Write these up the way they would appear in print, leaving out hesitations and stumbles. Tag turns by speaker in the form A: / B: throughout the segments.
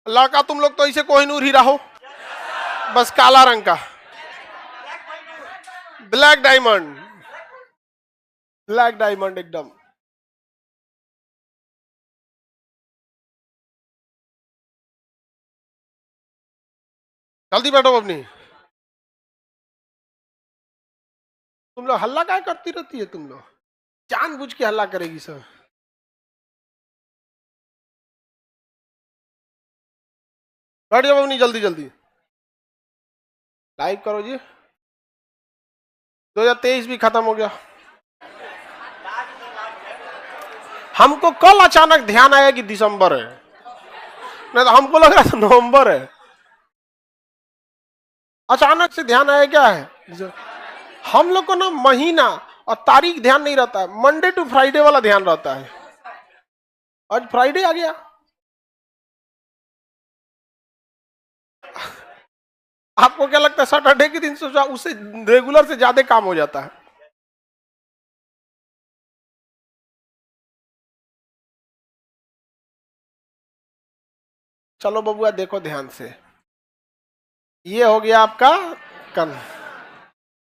A: लड़का तुम लोग तो ऐसे कोहिनूर हीरा हो, बस काला रंग का, ब्लैक डायमंड, ब्लैक डायमंड एकदम। जल्दी बैठो अपनी। तुम लोग हल्ला क्या करती रहती है, तुम लोग जानबूझ के हल्ला करेगी सर। बैठ जाओ अपनी जल्दी जल्दी, लाइव करो जी। 2023 भी खत्म हो गया। हमको कल अचानक ध्यान आया कि दिसंबर है, नहीं तो हमको लग रहा था नवंबर है। अचानक से ध्यान आया क्या है। हम लोग को ना महीना और तारीख ध्यान नहीं रहता है, मंडे टू फ्राइडे वाला ध्यान रहता है। आज फ्राइडे आ गया। आपको क्या लगता है सैटरडे के दिन सोचा उससे रेगुलर से ज्यादा काम हो जाता है। चलो बबुआ देखो ध्यान से, ये हो गया आपका कन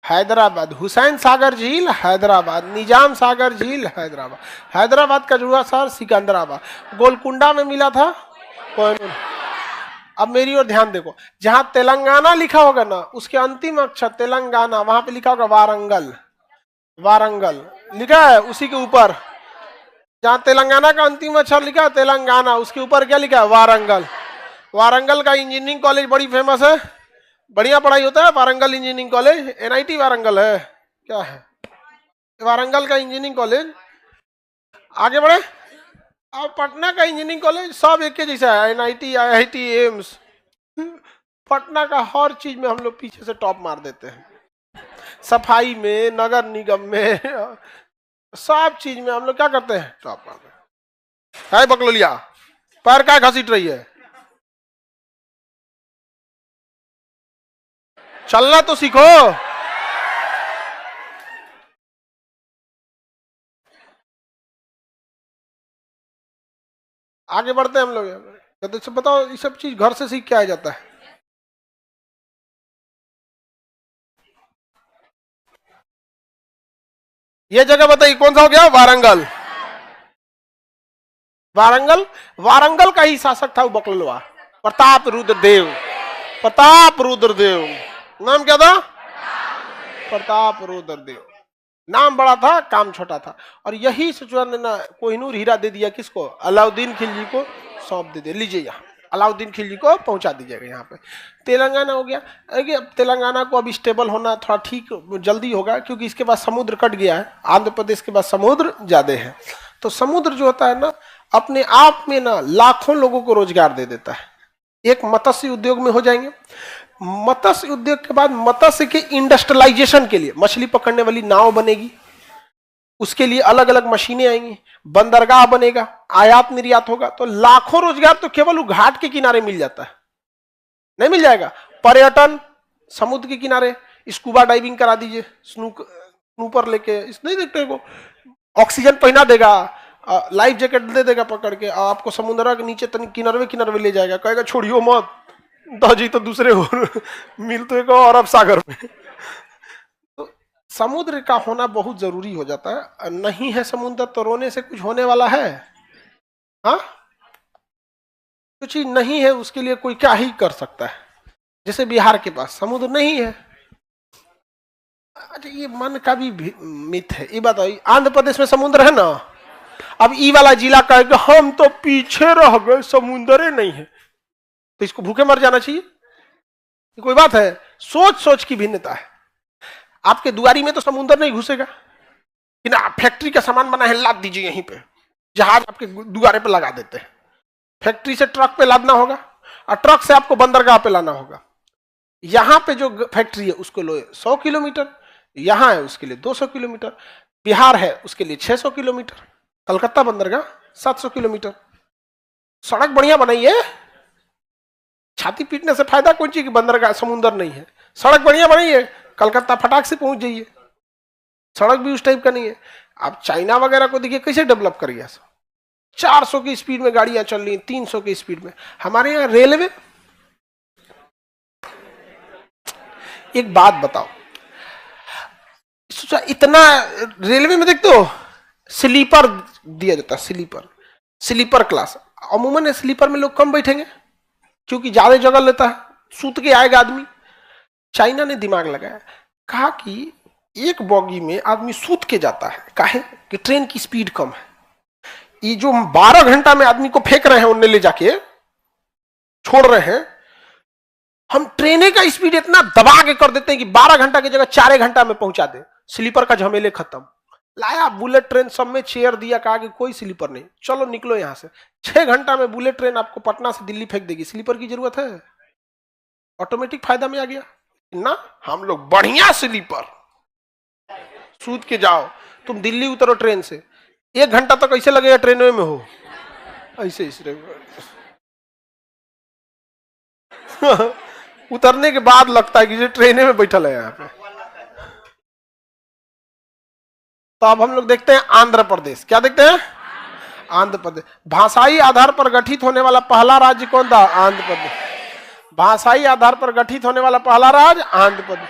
A: हैदराबाद, हुसैन सागर झील हैदराबाद, निजाम सागर झील हैदराबाद, हैदराबाद का जुड़ा शहर सिकंदराबाद, गोलकुंडा में मिला था कोहिनूर। अब मेरी ओर ध्यान देखो, जहां तेलंगाना लिखा होगा ना उसके अंतिम अक्षर तेलंगाना, वहां पे लिखा होगा वारंगल, वारंगल लिखा है उसी के ऊपर। जहां तेलंगाना का अंतिम अक्षर लिखा है तेलंगाना, उसके ऊपर क्या लिखा है वारंगल। वारंगल का इंजीनियरिंग कॉलेज बड़ी फेमस है, बढ़िया पढ़ाई होता है Warangal engineering college. NIT Warangal है क्या है वारंगल का इंजीनियरिंग कॉलेज। आगे बढ़े, अब पटना का इंजीनियरिंग कॉलेज सब एक के जैसा है, एनआईटी आईआईटी एम्स। पटना का हर चीज में हम लोग पीछे से टॉप मार देते हैं, सफाई में, नगर निगम में, सब चीज में हम लोग क्या करते हैं टॉप मारते हैं। हाय बकलोलिया, पैर क्या घसीट रही है, चलना तो सीखो। आगे बढ़ते हैं हम लोग। तो बताओ ये सब चीज घर से सीख के आ जाता है। ये जगह बताइए कौन सा हो गया वारंगल। वारंगल, वारंगल का ही शासक था वो बकलवा, प्रताप रुद्र देव। प्रताप रुद्र देव नाम क्या था, प्रताप रुद्र देव। नाम बड़ा था काम छोटा था। और यही सचुआ ने ना कोहिनूर हीरा दे दिया किसको, अलाउद्दीन खिलजी को सौंप दे दिया। लीजिए यहाँ अलाउद्दीन खिलजी को पहुंचा दीजिएगा यहाँ पे। तेलंगाना हो गया। अब तेलंगाना को अब स्टेबल होना थोड़ा ठीक जल्दी होगा, क्योंकि इसके बाद समुद्र कट गया है, आंध्र प्रदेश के बाद समुद्र ज्यादा है। तो समुद्र जो होता है ना अपने आप में ना लाखों लोगों को रोजगार दे देता है। एक मत्स्य उद्योग में हो जाएंगे, मत्स्य उद्योग के बाद मत्स्य के इंडस्ट्रियलाइजेशन के लिए मछली पकड़ने वाली नाव बनेगी, उसके लिए अलग अलग मशीनें आएंगी, बंदरगाह बनेगा, आयात निर्यात होगा। तो लाखों रोजगार तो केवल घाट के किनारे मिल जाता है, नहीं मिल जाएगा। पर्यटन, समुद्र के किनारे स्कूबा डाइविंग करा दीजिए, स्नूपर लेके, इस नहीं देखते को ऑक्सीजन पहना देगा, लाइफ जैकेट दे देगा पकड़ के, आपको समुद्र के नीचे किनारे किनारे ले जाएगा, कहेगा छोड़ियो मत दाजी तो दूसरे और मिल तो एक और अरब सागर में। तो समुद्र का होना बहुत जरूरी हो जाता है। नहीं है समुद्र तो रोने से कुछ होने वाला है। हाँ, कुछ चीज नहीं है उसके लिए कोई क्या ही कर सकता है। जैसे बिहार के पास समुद्र नहीं है। अच्छा ये मन का भी मिथ है। ये बताइए आंध्र प्रदेश में समुद्र है ना, अब ई वाला जिला कहेगा हम तो पीछे रह गए, समुद्र नहीं है, तो इसको भूखे मर जाना चाहिए? ये कोई बात है? सोच सोच की भिन्नता है। आपके दुआरी में तो समुद्र नहीं घुसेगा, लेकिन आप फैक्ट्री का सामान बना है लाद दीजिए यहीं पे, जहाज आपके दुआरे पे लगा देते हैं। फैक्ट्री से ट्रक पे लादना होगा और ट्रक से आपको बंदरगाह पे लाना होगा। यहां पे जो फैक्ट्री है उसको लो 100 किलोमीटर, यहां है उसके लिए 200 किलोमीटर, बिहार है उसके लिए 600 किलोमीटर, कलकत्ता बंदरगाह 700 किलोमीटर। सड़क बढ़िया बनाइए, छाती पीटने से फायदा कौन चीज की बंदरगाह समुद्र नहीं है। सड़क बढ़िया बनाइए, कलकत्ता फटाक से पहुंच जाइए। सड़क भी उस टाइप का नहीं है। आप चाइना वगैरह को देखिए कैसे डेवलप कर गया, 400 की स्पीड में गाड़ियां चल रही, 300 की स्पीड में। हमारे यहाँ रेलवे, एक बात बताओ, इतना रेलवे में देखते हो स्लीपर दिया जाता है, स्लीपर क्लास। अमूमन स्लीपर में लोग कम बैठेंगे क्योंकि ज्यादा जगह लेता है, सूत के आएगा आदमी। चाइना ने दिमाग लगाया, कहा कि एक बॉगी में आदमी सूत के जाता है, काहे कि ट्रेन की स्पीड कम है। ये जो 12 घंटा में आदमी को फेंक रहे हैं, उन्हें ले जाके छोड़ रहे हैं, हम ट्रेने का स्पीड इतना दबा के कर देते हैं कि 12 घंटा की जगह 4 घंटा में पहुंचा दे। स्लीपर का झमेले खत्म। लाया बुलेट ट्रेन, सब में चेयर दिया, कहा कि कोई स्लीपर नहीं, चलो निकलो यहां से। 6 घंटा में बुलेट ट्रेन आपको पटना से दिल्ली फेंक देगी। स्लीपर की जरूरत है? ऑटोमेटिक फायदा में आ गया ना। हम लोग बढ़िया स्लीपर, सूत के जाओ, तुम दिल्ली उतरो ट्रेन से, 1 घंटा तो कैसे लगेगा ट्रेन में हो, ऐसे उतरने के बाद लगता है कि ये ट्रेन में बैठल है यहाँ पे। तो अब हम लोग देखते हैं आंध्र प्रदेश। क्या देखते हैं? आंध्र प्रदेश। भाषाई आधार पर गठित होने वाला पहला राज्य कौन था? आंध्र प्रदेश। भाषाई आधार पर गठित होने वाला पहला राज्य आंध्र प्रदेश।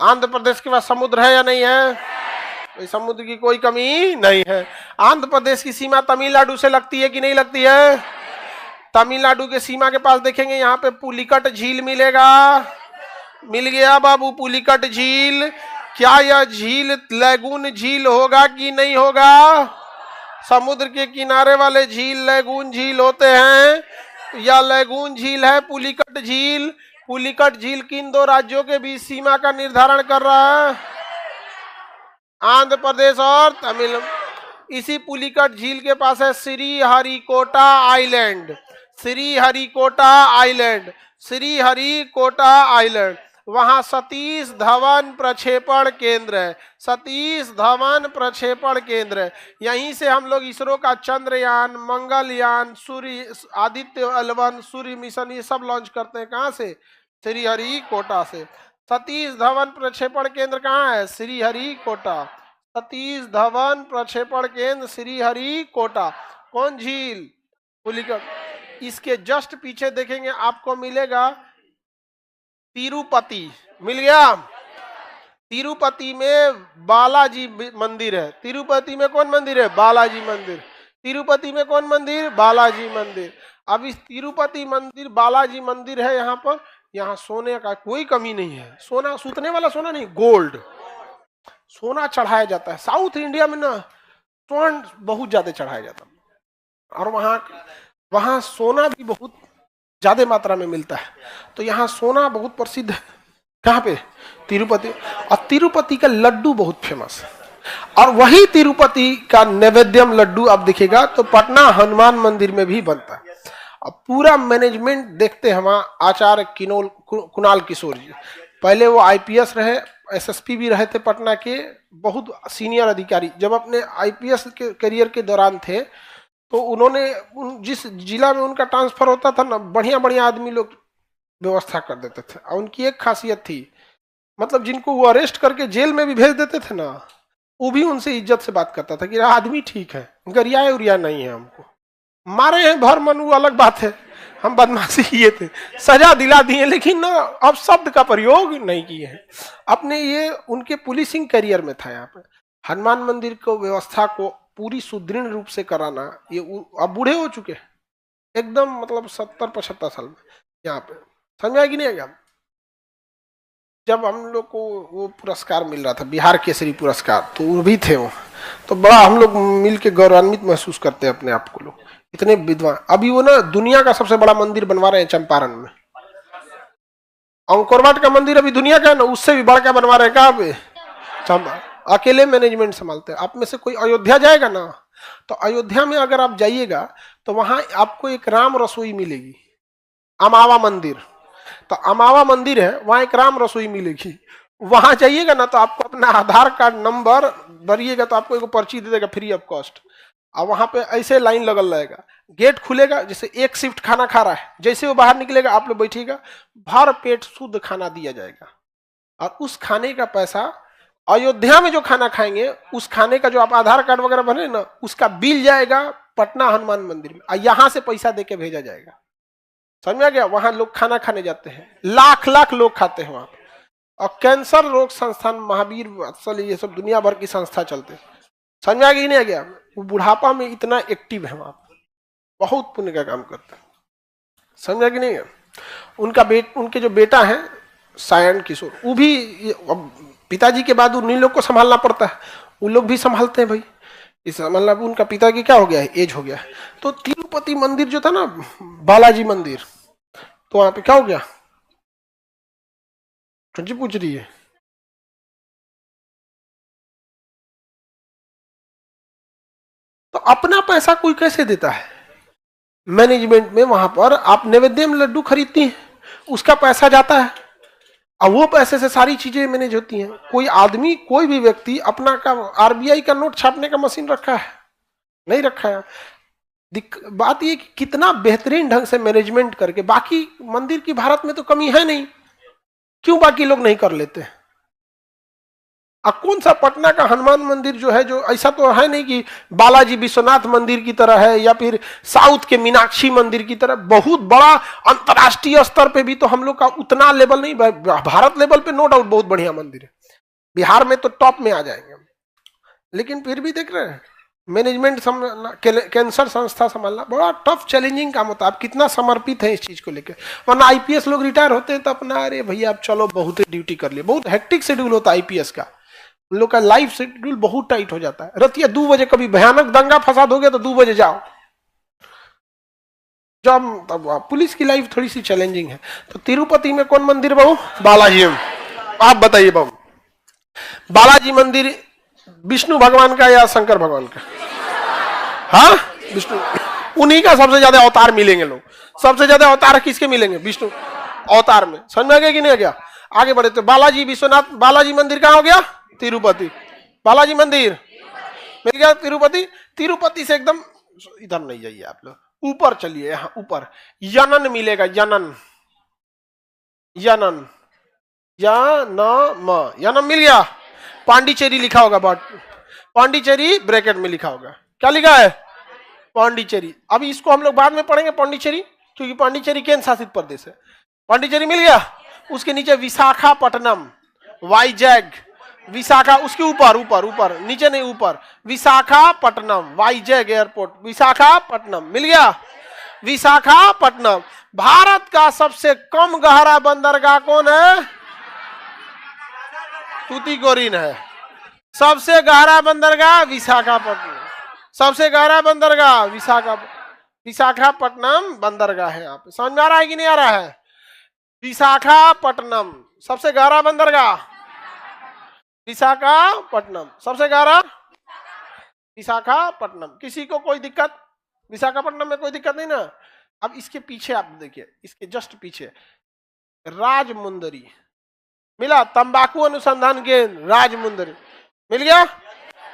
A: आंध्र प्रदेश के पास समुद्र है या नहीं है? समुद्र की कोई कमी नहीं है। आंध्र प्रदेश की सीमा तमिलनाडु से लगती है कि नहीं लगती है? तमिलनाडु के सीमा के पास देखेंगे, यहाँ पे पुलिकट झील मिलेगा। मिल गया बाबू पुलिकट झील। क्या यह झील लैगून झील होगा कि नहीं होगा? समुद्र के किनारे वाले झील लैगून झील होते हैं, या लैगून झील है पुलिकट झील। पुलिकट झील किन 2 राज्यों के बीच सीमा का निर्धारण कर रहा है? आंध्र प्रदेश और तमिलनाडु। इसी पुलिकट झील के पास है Sriharikota island. Sriharikota island, Sriharikota island. वहां सतीश धवन प्रक्षेपण केंद्र है। सतीश धवन प्रक्षेपण केंद्र है। यहीं से हम लोग इसरो का चंद्रयान, मंगलयान, सूर्य, आदित्य L1, सूर्य मिशन, ये सब लॉन्च करते हैं। कहां से? श्रीहरिकोटा से। सतीश धवन प्रक्षेपण केंद्र कहाँ है? श्रीहरिकोटा। सतीश धवन प्रक्षेपण केंद्र श्रीहरिकोटा। कौन झील? पुलिकट। इसके जस्ट पीछे देखेंगे आपको मिलेगा तिरुपति। मिल गया? तिरुपति में बालाजी मंदिर है। तिरुपति में कौन मंदिर है? बालाजी मंदिर। तिरुपति में कौन मंदिर? बालाजी मंदिर। अब इस तिरुपति मंदिर, बालाजी मंदिर है यहाँ पर। यहाँ सोने का कोई कमी नहीं है। सोना, सूतने वाला सोना नहीं, गोल्ड सोना चढ़ाया जाता है। साउथ इंडिया में ना स्वर्ण बहुत ज्यादा चढ़ाया जाता है, और वहाँ सोना भी बहुत ज्यादा मात्रा में मिलता है। तो यहाँ सोना बहुत प्रसिद्ध है। कहाँ पे? तिरुपति। और तिरुपति का लड्डू बहुत फेमस है। और वही तिरुपति का नैवेद्यम लड्डू आप दिखेगा तो पटना हनुमान मंदिर में भी बनता है। अब पूरा मैनेजमेंट देखते हैं वहाँ आचार्य कुणाल किशोर जी। पहले वो IPS रहे, SSP भी रहे थे पटना के, बहुत सीनियर अधिकारी। जब अपने IPS के करियर के दौरान थे तो उन्होंने जिस जिला में उनका ट्रांसफर होता था ना, बढ़िया बढ़िया आदमी लोग व्यवस्था कर देते थे। और उनकी एक खासियत थी, मतलब जिनको वो अरेस्ट करके जेल में भी भेज देते थे ना, वो भी उनसे इज्जत से बात करता था कि आदमी ठीक है, गरिया उरिया नहीं है, हमको मारे हैं भर मन वो अलग बात है, हम बदमाशी किए थे, सजा दिला दिए, लेकिन ना अब शब्द का प्रयोग नहीं किए हैं अपने। ये उनके पुलिसिंग करियर में था। यहाँ पे हनुमान मंदिर को व्यवस्था को पूरी सुदृढ़ रूप से कराना, ये अब बूढ़े हो चुके हैं एकदम, मतलब 70-75 साल में। यहाँ पे समझ में आएगी नहीं आएगा? जब हम लोग को वो पुरस्कार मिल रहा था, बिहार केसरी पुरस्कार, तो वो भी थे वो, तो बड़ा हम लोग मिल के गौरवान्वित महसूस करते हैं अपने आप को। लोग इतने विद्वान। अभी वो ना दुनिया का सबसे बड़ा मंदिर बनवा रहे हैं चंपारण में। अंकोरवाट का मंदिर अभी दुनिया का है ना, उससे भी बड़ा क्या बनवा रहे हैं। कहाँ पे? चंपारण। अकेले मैनेजमेंट संभालते हैं। आप में से कोई अयोध्या जाएगा ना, तो अयोध्या में अगर आप जाइएगा तो वहां आपको एक राम रसोई मिलेगी, अमावा मंदिर। तो अमावा मंदिर है, वहां एक राम रसोई मिलेगी। वहां जाइएगा ना तो आपको अपना आधार कार्ड नंबर भरिएगा तो आपको एक पर्ची दे देगा फ्री ऑफ कॉस्ट। और वहां पे ऐसे लाइन लगल रहेगा, गेट खुलेगा, जैसे एक शिफ्ट खाना खा रहा है, जैसे वो बाहर निकलेगा आप लोग बैठिएगा, भर पेट शुद्ध खाना दिया जाएगा। और उस खाने का पैसा, अयोध्या में जो खाना खाएंगे उस खाने का जो आप आधार कार्ड वगैरह बने ना, उसका बिल जाएगा पटना हनुमान मंदिर में, यहां से पैसा देके भेजा जाएगा, समझ में आ गया। वहां लोग खाना खाने जाते हैं, लाख लाख लोग खाते हैं वहां। और कैंसर रोग संस्थान, महावीर वत्सल, ये सब दुनिया भर की संस्था चलते हैं, समझ में आ गया नहीं आ गया। वो बुढ़ापा में इतना एक्टिव है वहां, बहुत पुण्य का काम करता है, समझा कि नहीं है। उनके जो बेटा है सायन किशोर, वो भी पिताजी के बाद उन्हीं लोग को संभालना पड़ता है, वो लोग भी संभालते हैं भाई। इस मतलब उनका पिता की क्या हो गया है, एज हो गया है। तो तिरुपति मंदिर जो था ना, बालाजी मंदिर, तो वहां पे क्या हो गया, जी पूछ रही है। तो अपना पैसा कोई कैसे देता है मैनेजमेंट में, वहां पर आप नैवेद्य में लड्डू खरीदती हैं, उसका पैसा जाता है, अब वो पैसे से सारी चीजें मैनेज होती हैं। कोई आदमी, कोई भी व्यक्ति अपना का आरबीआई का नोट छापने का मशीन रखा है? नहीं रखा है। बात ये कि कितना बेहतरीन ढंग से मैनेजमेंट करके, बाकी मंदिर की भारत में तो कमी है नहीं, क्यों बाकी लोग नहीं कर लेते? अब कौन सा पटना का हनुमान मंदिर जो है, जो ऐसा तो है नहीं कि बालाजी विश्वनाथ मंदिर की तरह है, या फिर साउथ के मीनाक्षी मंदिर की तरह बहुत बड़ा अंतर्राष्ट्रीय स्तर पे भी तो हम लोग का उतना लेवल नहीं। भारत लेवल पे नो डाउट बहुत बढ़िया मंदिर है, बिहार में तो टॉप में आ जाएंगे, लेकिन फिर भी देख रहे हैं मैनेजमेंट संभालना, कैंसर संस्था संभालना बड़ा टफ चैलेंजिंग काम होता है। आप कितना समर्पित है इस चीज को लेकर। वरना आईपीएस लोग रिटायर होते हैं तो अपना, अरे भैया आप चलो बहुत ड्यूटी कर लिए, बहुत हेक्टिक शेड्यूल होता है आईपीएस का, उन लोग का लाइफ शेड्यूल बहुत टाइट हो जाता है। रतिया 2 बजे कभी भयानक दंगा फसाद हो गया तो 2 बजे जाओ, जब तब पुलिस की लाइफ थोड़ी सी चैलेंजिंग है। तो तिरुपति में कौन मंदिर बहू? बालाजी। आप बताइए बहू, बालाजी मंदिर विष्णु भगवान का या शंकर भगवान का? हाँ, विष्णु। उन्हीं का सबसे ज्यादा अवतार मिलेंगे लोग, सबसे ज्यादा अवतार किसके मिलेंगे? विष्णु अवतार में। समझ में आ गया कि नहीं आ गया? आगे बढ़े तो बालाजी विश्वनाथ, बालाजी मंदिर कहाँ हो गया? तिरुपति। बालाजी मंदिर मिल गया तिरुपति। तिरुपति से एकदम इधर नहीं जाइए आप लोग, ऊपर चलिए, यहाँ ऊपर यनन मिलेगा, यनन, यनन, यनम मिल गया। पांडिचेरी लिखा होगा, बट पांडिचेरी ब्रैकेट में लिखा होगा। क्या लिखा है? पांडिचेरी। अभी इसको हम लोग बाद में पढ़ेंगे पांडिचेरी, क्योंकि पांडिचेरी केंद्र शासित प्रदेश है। पांडिचेरी मिल गया। उसके नीचे विशाखापट्टनम, वाईजैग, विशाखा, उसके ऊपर ऊपर ऊपर, नीचे नहीं ऊपर, विशाखापट्टनम, वाईजैग एयरपोर्ट, विशाखापट्टनम मिल गया। विशाखापट्टनम। भारत का सबसे कम गहरा बंदरगाह कौन है? तूतीकोरिन है। सबसे गहरा बंदरगाह विशाखापट्टनम, सबसे गहरा बंदरगाह विशाखापट्टनम बंदरगाह है। यहाँ पे समझ में आ रहा है कि नहीं आ रहा है? विशाखापट्टनम सबसे गहरा बंदरगाह, विशाखापट्टनम सबसे गहरा, विशाखापट्टनम। किसी को कोई दिक्कत? विशाखापट्टनम में कोई दिक्कत नहीं ना? अब इसके पीछे आप देखिए, इसके जस्ट पीछे राजमुंदरी मिला, तंबाकू अनुसंधान केंद्र राजमुंदरी मिल गया।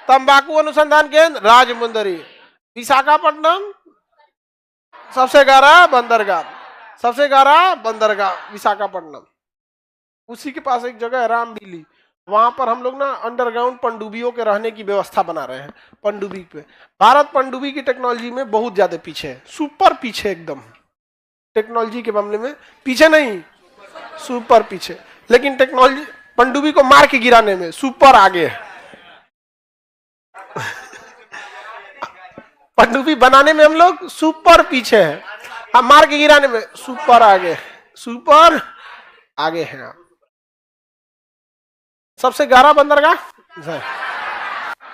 A: तंबाकू अनुसंधान केंद्र राजमुंदरी। विशाखापट्टनम सबसे गहरा बंदरगाह, सबसे गहरा बंदरगाह विशाखापट्टनम। उसी के पास एक जगह है रामडीली, वहां पर हम लोग ना अंडरग्राउंड पनडुब्बियों के रहने की व्यवस्था बना रहे हैं। पनडुब्बी पे भारत पनडुब्बी की टेक्नोलॉजी में बहुत ज्यादा पीछे है, सुपर पीछे, एकदम टेक्नोलॉजी के मामले में पीछे नहीं, सुपर पीछे। लेकिन टेक्नोलॉजी पनडुब्बी को मार के गिराने में सुपर आगे है। पनडुब्बी बनाने में हम लोग सुपर पीछे हैं, हम मार के गिराने में सुपर आगे, सुपर आगे हैं आप। सबसे गहरा बंदरगाह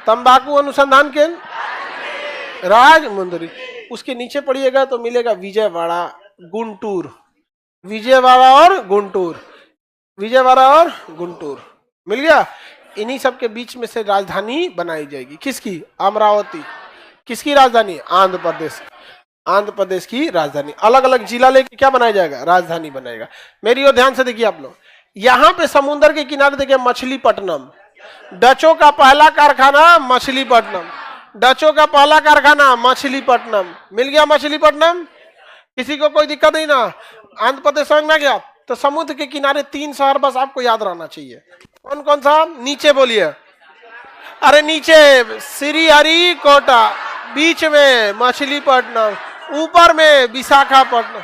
A: तंबाकू अनुसंधान केंद्र राजमुंदरी। उसके नीचे पढ़िएगा तो मिलेगा विजयवाड़ा, गुंटूर, विजयवाड़ा और गुंटूर, विजयवाड़ा और गुंटूर मिल गया। इन्हीं सब के बीच में से राजधानी बनाई जाएगी। किसकी? अमरावती। किसकी राजधानी? आंध्र प्रदेश, आंध्र प्रदेश की राजधानी। अलग अलग जिला लेके क्या बनाया जाएगा? राजधानी बनाएगा। मेरी ओर ध्यान से देखिए आप लोग, यहां पे समुद्र के किनारे देखिए मछलीपट्टनम, डचों का पहला कारखाना मछलीपट्टनम, डचों का पहला कारखाना मछलीपट्टनम मिल गया। मछलीपट्टनम, किसी को कोई दिक्कत नहीं ना? आंध्र प्रदेश समझ में आ गया। तो समुद्र के किनारे 3 शहर बस आपको याद रहना चाहिए। कौन कौन सा? नीचे बोलिए, अरे नीचे श्रीहरिकोटा, बीच में मछलीपट्टनम, ऊपर में विशाखापट्टनम,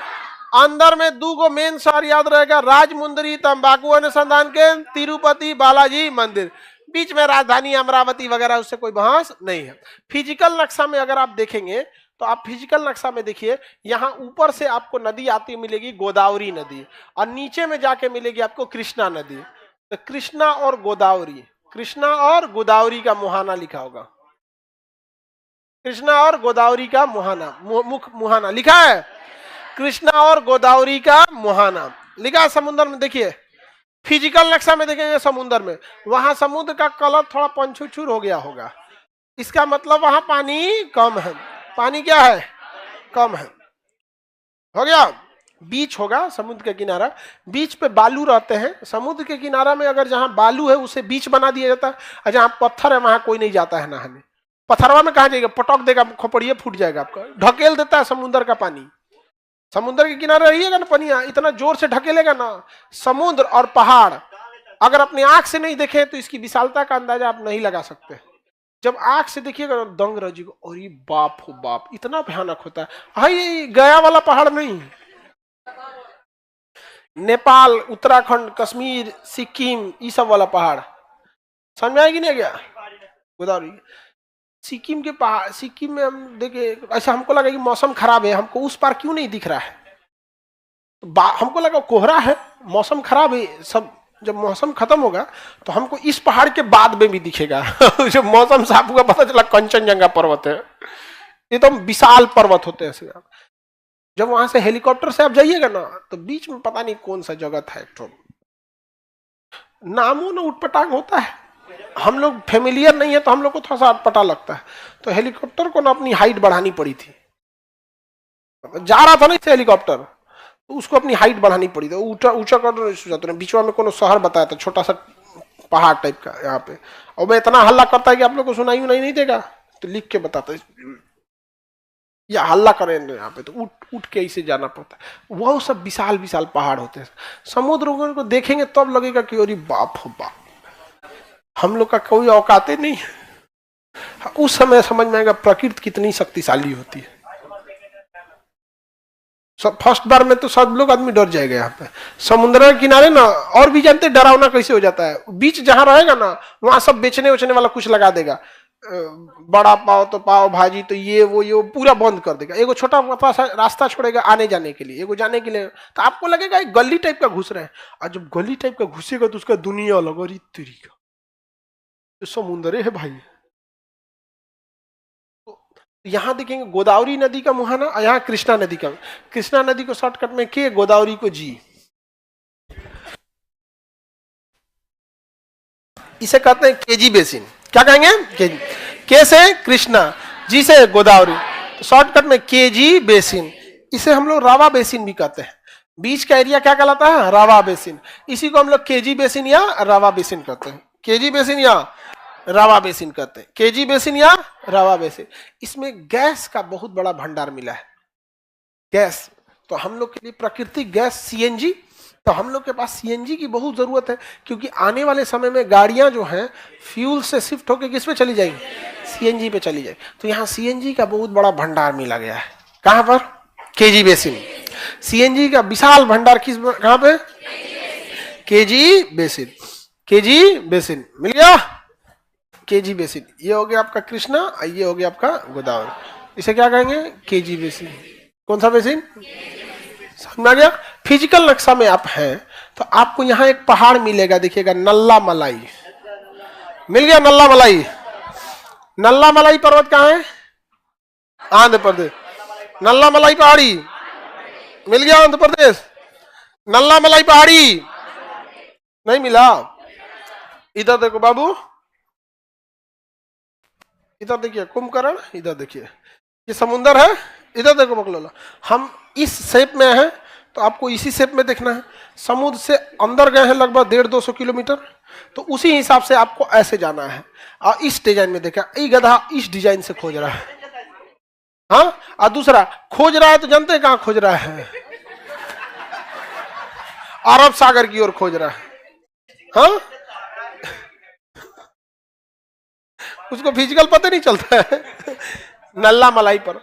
A: अंदर में 2 गो मेन शहर याद रहेगा, राजमुंदरी तंबाकू अनुसंधान केंद्र, तिरुपति बालाजी मंदिर, बीच में राजधानी अमरावती वगैरह, उससे कोई बहस नहीं है। फिजिकल नक्शा में अगर आप देखेंगे तो आप फिजिकल नक्शा में देखिए, यहाँ ऊपर से आपको नदी आती मिलेगी गोदावरी नदी, और नीचे में जाके मिलेगी आपको कृष्णा नदी। तो कृष्णा और गोदावरी, कृष्णा और गोदावरी का मुहाना लिखा होगा, कृष्णा और गोदावरी का मुहाना, मुहाना लिखा है, कृष्णा और गोदावरी का मुहाना लिखा है समुद्र में। देखिए फिजिकल नक्शा में देखेंगे समुद्र में, वहां समुद्र का कलर थोड़ा पंचुचूर हो गया होगा, इसका मतलब वहां पानी कम है। पानी क्या है? कम है। हो गया। बीच होगा समुद्र के किनारा, बीच पे बालू रहते हैं। समुद्र के किनारा में अगर जहां बालू है उसे बीच बना दिया जाता है, और जहां पत्थर है वहां कोई नहीं जाता है नहाने। पत्थरवा में कहा जाएगा, पटक देगा, खोपड़िए फूट जाएगा आपका, ढकेल देता है समुद्र का पानी। समुद्र के किनारे रहिएगा ना, पनिया इतना जोर से ढकेलेगा ना। समुद्र और पहाड़ अगर अपनी आंख से नहीं देखे तो इसकी विशालता का अंदाजा आप नहीं लगा सकते। जब आंख से देखिएगा ना दंग रह जाएगा, और ये बाप हो बाप, इतना भयानक होता है। हाँ, ये गया वाला पहाड़ नहीं, नेपाल, उत्तराखंड, कश्मीर, सिक्किम, ये सब वाला पहाड़ समझ में आएगी नहीं गया? गोदावरी सिक्किम के पहाड़, सिक्किम में हम देखे, ऐसा हमको लगा कि मौसम खराब है, हमको उस पार क्यों नहीं दिख रहा है। तो हमको लगा कोहरा है, मौसम खराब है सब। जब मौसम खत्म होगा तो हमको इस पहाड़ के बाद में भी दिखेगा। जब मौसम साफ हुआ पता चला कंचनजंगा पर्वत है, ये तो विशाल पर्वत होते हैं। जब वहां से हेलीकॉप्टर से आप जाइएगा ना तो बीच में पता नहीं कौन सा जगह था, एक तो नामों ना उटपटांग होता है, हम लोग फेमिलियर नहीं है तो हम लोग को थोड़ा सा अटपटा लगता है। तो हेलीकॉप्टर को ना अपनी हाइट बढ़ानी पड़ी थी, जा रहा था ना इसे हेलीकॉप्टर, तो उसको अपनी हाइट बढ़ानी पड़ी थी, ऊंचा ऊंचा कर। बीच में कोनो शहर बताया था, छोटा सा पहाड़ टाइप का यहाँ पे, और मैं इतना हल्ला करता है कि आप लोग को सुनाई नहीं देगा, तो लिख के बताता या हल्ला करें यहाँ पे, तो उठ के इसे जाना पड़ता है। वो सब विशाल विशाल पहाड़ होते हैं। समुद्र को देखेंगे तब तो लगेगा कि अरे बाप हो बाप, हम लोग का कोई औकात नहीं है। उस समय समझ में आएगा प्रकृति कितनी शक्तिशाली होती है। सब फर्स्ट बार में तो सब लोग आदमी डर जाएगा यहाँ पे। समुद्र के किनारे ना और भी जानते डरावना कैसे हो जाता है, बीच जहां रहेगा ना वहां सब बेचने उचने वाला कुछ लगा देगा, बड़ा पाव तो पाव भाजी तो ये वो पूरा बंद कर देगा। एगो छोटा सा रास्ता छोड़ेगा आने जाने के लिए, एगो जाने के लिए, तो आपको लगेगा एक गली टाइप का घुस रहे हैं। और जब गली टाइप का घुसेगा तो उसका दुनिया अलग, और तरीका तो समुद्र है भाई। यहां देखेंगे गोदावरी नदी का मुहाना, और यहाँ कृष्णा नदी का। कृष्णा नदी को शॉर्टकट में के, गोदावरी को जी, इसे कहते हैं केजी बेसिन। क्या कहेंगे? केजी। के से कृष्णा, जी से गोदावरी, तो शॉर्टकट में केजी बेसिन। इसे हम लोग रावा बेसिन भी कहते हैं। बीच का एरिया क्या कहलाता है? रावा बेसिन। इसी को हम लोग केजी बेसिन या रावा बेसिन कहते हैं। केजी बेसिन या रावा बेसिन कहते हैं, केजी बेसिन या रावा बेसिन। इसमें गैस का बहुत बड़ा भंडार मिला है। गैस तो हम लोग के लिए प्राकृतिक गैस सीएनजी, तो हम लोग के पास सीएनजी की बहुत जरूरत है, क्योंकि आने वाले समय में गाड़ियां जो हैं फ्यूल से शिफ्ट होकर किस पे चली जाएंगी? सीएनजी पे चली जाएगी। तो यहाँ सीएनजी का बहुत बड़ा भंडार मिला गया है। कहां पर? KG basin. सीएनजी का विशाल भंडार किस, कहां पे? KG basin. केजी बेसिन मिल गया। केजी बेसिन, ये हो गया आपका कृष्णा, ये हो गया आपका गोदावरी। इसे क्या कहेंगे? KG basin. कौन सा बेसिन? समझ में आ गया? फिजिकल नक्शा में आप हैं तो आपको यहाँ एक पहाड़ मिलेगा, देखिएगा, नल्ला मलाई मिल गया। नल्ला मलाई, नल्ला मलाई पर्वत कहाँ है? आंध्र प्रदेश। नल्ला मलाई पहाड़ी मिल गया, आंध्र प्रदेश। नल्ला मलाई पहाड़ी नहीं मिला। इधर देखो बाबू, इधर देखिए कुंभकर्ण, इधर देखिए ये समुंदर है, इधर देखो बकलोला। हम इस शेप में हैं तो आपको इसी शेप में देखना है। समुद्र से अंदर गए हैं लगभग 150-200 किलोमीटर, तो उसी हिसाब से आपको ऐसे जाना है। और इस डिजाइन में देखा, ये गधा इस डिजाइन से खोज रहा है। हाँ, और दूसरा खोज रहा है तो जानते हैं कहां खोज रहा है? अरब सागर की ओर खोज रहा है। हाँ, उसको फिजिकल पता नहीं चलता है। नल्ला मलाई पर।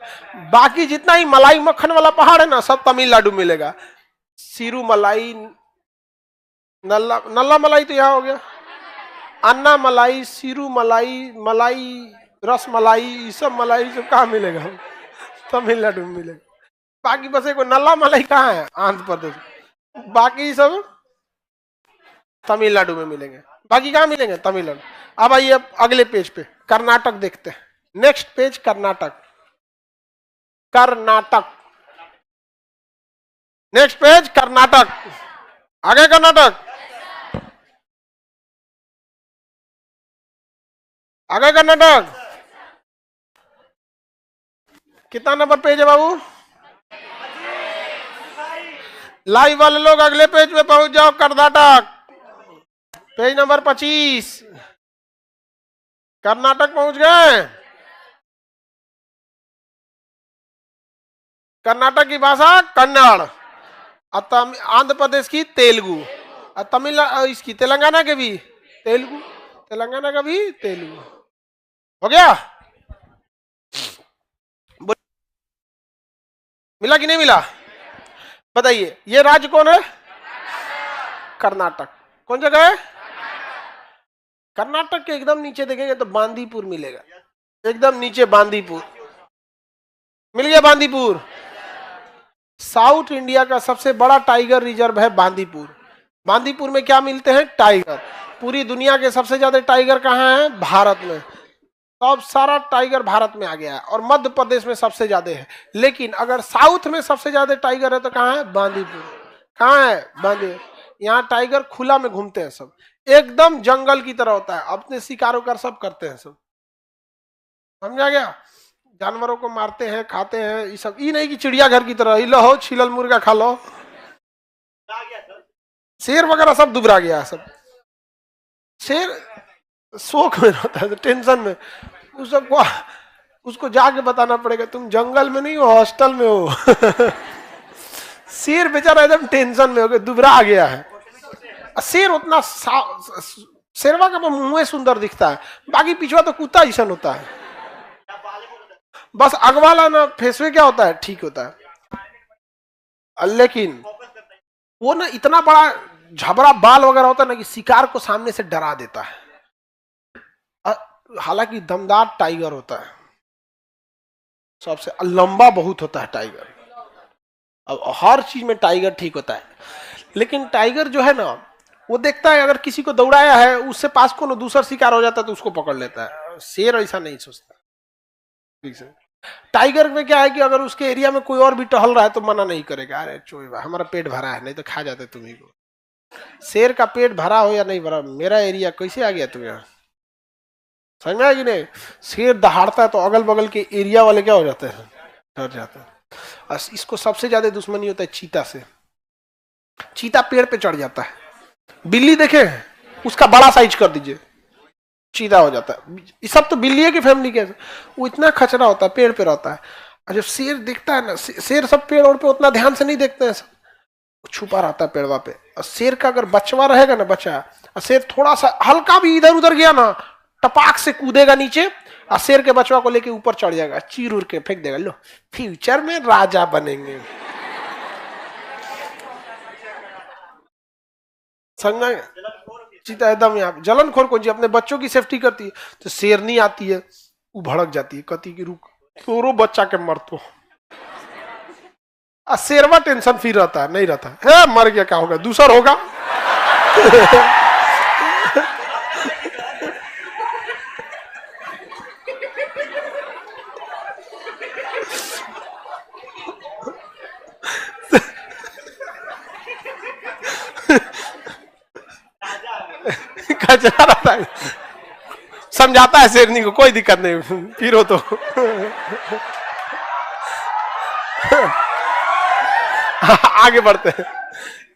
A: बाकी जितना ही मलाई मक्खन वाला पहाड़ है ना, सब तमिलनाडु मिलेगा। सीरू मलाई, नल्ला नल्ला मलाई तो यहाँ हो गया, अन्ना मलाई, सीरू मलाई, मलाई रस मलाई, ये सब मलाई सब कहाँ मिलेगा? तमिलनाडु में मिलेगा। बाकी बस एक नल्ला मलाई कहाँ है? आंध्र प्रदेश। बाकी सब तमिलनाडु में मिलेंगे। बाकी कहाँ मिलेंगे? तमिलनाडु। अब आइए अगले पेज पे कर्नाटक देखते हैं। Next page Karnataka. Karnataka next page Karnataka. आगे कर्नाटक, आगे कर्नाटक। कितना नंबर पेज है बाबू? लाइव वाले लोग अगले पेज पे पहुंच जाओ। Karnataka page number 25। कर्नाटक पहुंच गए। कर्नाटक की भाषा कन्नड़, आंध्र प्रदेश की तेलुगु, और तमिलनाडु इसकी तेलंगाना के भी तेलुगु, तेलंगाना का भी तेलुगु। हो गया? मिला कि नहीं मिला? बताइए ये राज्य कौन है? कर्नाटक। कौन जगह है? कर्नाटक के एकदम नीचे देखेंगे तो बांदीपुर मिलेगा। एकदम नीचे बांदीपुर मिल गया। बांदीपुर साउथ इंडिया का सबसे बड़ा टाइगर रिजर्व है बांदीपुर। बांदीपुर में क्या मिलते हैं? टाइगर। पूरी दुनिया के सबसे ज्यादा टाइगर कहाँ हैं? भारत में। अब सारा टाइगर भारत में आ गया है और मध्य प्रदेश में सबसे ज्यादा है। लेकिन अगर साउथ में सबसे ज्यादा टाइगर है तो कहाँ है? बांदीपुर। कहाँ है? बांदीपुर। यहाँ टाइगर खुला में घूमते हैं सब, एकदम जंगल की तरह होता है। अपने शिकार उकार सब करते हैं सब। समझा गया? जानवरों को मारते हैं, खाते हैं। ये सब ये नहीं कि चिड़ियाघर की तरह लो हो छिलल मुर्गा खा लो। शेर वगैरह सब दुबरा गया है। सब शेर शोक में रहता है, टेंशन में। उसको जाके बताना पड़ेगा तुम जंगल में नहीं हो, हॉस्टल में हो। शेर बेचारा एकदम टेंशन में हो गया, दुबरा गया है। शेर उतना शेरवा का मुंह सुंदर दिखता है, बाकी पिछवा तो कुत्ता ऐसा होता है। बस अगवाला ना फेसवे क्या होता है? ठीक होता है। लेकिन वो ना इतना बड़ा झबरा बाल वगैरह होता है ना कि शिकार को सामने से डरा देता है। हालांकि दमदार टाइगर होता है, सबसे लंबा बहुत होता है टाइगर। अब हर चीज में टाइगर ठीक होता है। लेकिन टाइगर जो है ना, वो देखता है अगर किसी को दौड़ाया है, उससे पास को ना दूसरा शिकार हो जाता है तो उसको पकड़ लेता है। शेर ऐसा नहीं सोचता। ठीक है? टाइगर में क्या है कि अगर उसके एरिया में कोई और भी टहल रहा है तो मना नहीं करेगा, अरे चोई हमारा पेट भरा है, नहीं तो खा जाते तुम्हें को। शेर का पेट भरा हो या नहीं भरा, मेरा एरिया कैसे आ गया तुम्हें? समझ में आया कि नहीं? शेर दहाड़ता है तो अगल बगल के एरिया वाले क्या हो जाते हैं? डर जाते हैं। इसको सबसे ज्यादा दुश्मनी होता है चीता से। चीता पेड़ पे चढ़ जाता है। बिल्ली देखे, उसका बड़ा साइज कर दीजिए, चीता हो जाता है। ये सब तो बिल्ली की फैमिली के, वो इतना खचरा होता है, पेड़ पे रहता है। और जब शेर दिखता है ना, शेर सब पेड़ पे उतना ध्यान से नहीं देखते हैं, सब छुपा रहता है पेड़वा पे। और शेर का अगर बचवा रहेगा ना, बच्चा, और शेर थोड़ा सा हल्का भी इधर उधर गया ना, टपाक से कूदेगा नीचे और शेर के बचवा को लेके ऊपर चढ़ जाएगा, चीर उड़ के फेंक देगा। लो फ्यूचर में राजा बनेंगे। समझना? चीता एकदम यहाँ जलनखोर को जी अपने बच्चों की सेफ्टी करती है, तो शेरनी आती है, वो भड़क जाती है, कहती कि रुक तोरो बच्चा के मर तो। शेरवा टेंशन फ्री रहता है, नहीं रहता है मर गया क्या होगा, दूसरा होगा। कचरा रहता है, समझाता है शेरनी को, कोई दिक्कत नहीं, फिर हो तो। आगे बढ़ते हैं,